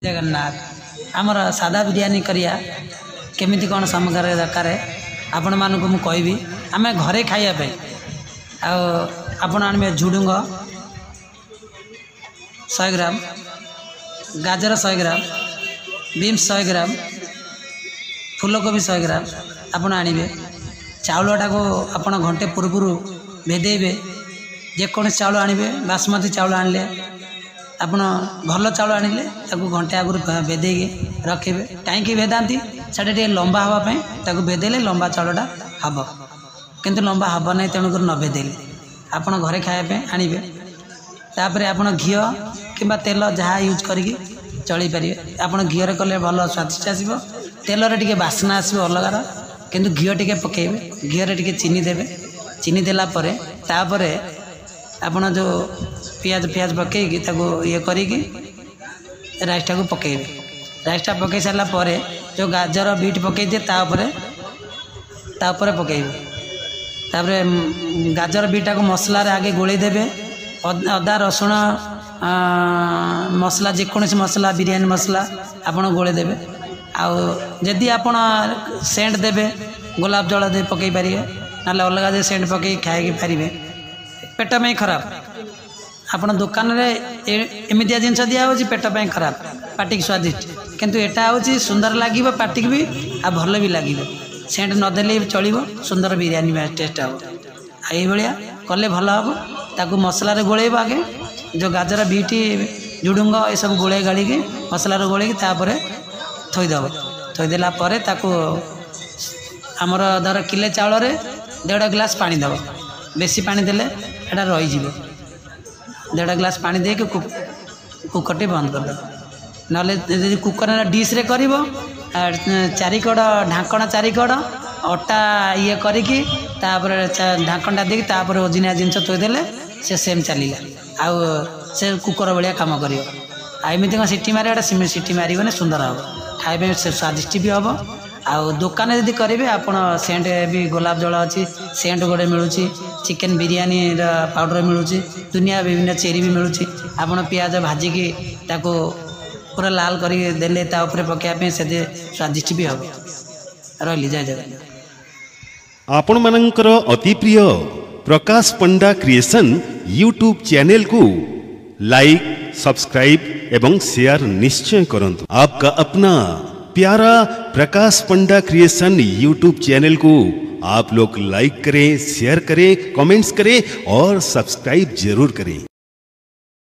जगन्नाथ आमर सादा बिरियानी करिया केमिति कौन सामग्री दरकार आपण मानक मु कहबी आम घरे खाइबा आपण आने झुडुंग 100 ग्राम गाजर 100 ग्राम बीन्स 100 ग्राम फूलकोबी 100 ग्राम आपण आनिबे चाउलटा को आपण घंटे पूर्व भेदेबे जेकोसी चाउल आनिबे बासमती चाउल आनले आपण भल चाउल आनिले ताकू घंटे आगुरी भेदेगी रखिबे कहीं भेदाती से लंबा हाँपाई ताकू भेदेले लंबा चाउलटा हम किंतु लंबा हम ना तेणुक न भेदेले आपण घरे खायापे आनिबे तापर आपण घी कि तेल जहाँ यूज करी चल पारे आपण घीरे कले भल स्वादिष्ट आसो तेल टे बास्ना आसो अलगार किंतु घी टे पकेबे घीरे टे चीनी देवे चीनी देला तापर आपण जो पियाज पियाज पकईकी ये करी राइस टाक पकेबे राइस टा पकई सारा जो गाजर बीट पकई दिए तापर पकेबे तापर गाजर बीटा को मसला आगे गोले देवे अदा रसुण मसला जेकोसी मसला बिरियानी मसला आपण गोले देवे आदि आपण सेंट देवे गोलाप जल दे पकई पारे ना अलग दे सेंट पकई खाई पारे पेट में खराब आपण दुकान रे एमितिया जिनस दिया हो पेट पे खराब पार्टी स्वादिष्ट किंतु एटा हूँ सुंदर लगे पार्टी भी आ भल भी लगे सेंट नदेले चलो सुंदर बिरियानी टेस्ट हम ये कले भल हम ताकू मसलार गोलेब आगे जो गाजर बीटी झुडुंग ये सब गोले गाड़ी मसलार गोले थोईदेव थोईदेला आमर धर किले चाउल 1.5 ग्लास पानी दब बेसी पानी देले एटा रही 1.5 ग्लास पानी दे के कुकर बंद कर ना कुकर डिश रे कर चारिकड़ ढाकण चारिकड़ अटा ये करी ढाकणटा दे ओजनिया जिनस थोदेले से सेम चलला आउ से कुकर भाया कम कर एमती कौन सीटी मारे सीटी मारे सुंदर हम खाइबे स्वादिष्ट भी हम आउ दुकान जदि करेंगे आपण सेंट भी गोलाप जल अच्छी सेंट गोटे मिलूँ चिकेन बिरियानी पाउडर मिलूँ दुनिया विभिन्न चेरी भी मिलूँ आपण पियाज भाजिकी ताको पूरा लाल कर देले पकड़ापे से स्वादिष्ट भी हम रही जय जगन्नाथ। आपण मानकर अति प्रिय प्रकाश पंडा क्रिएशन यूट्यूब चैनल को लाइक सब्सक्राइब एवं शेयर निश्चय करंतु। आपका अपना प्यारा प्रकाश पंडा क्रिएशन यूट्यूब चैनल को आप लोग लाइक करें, शेयर करें, कमेंट्स करें और सब्सक्राइब जरूर करें।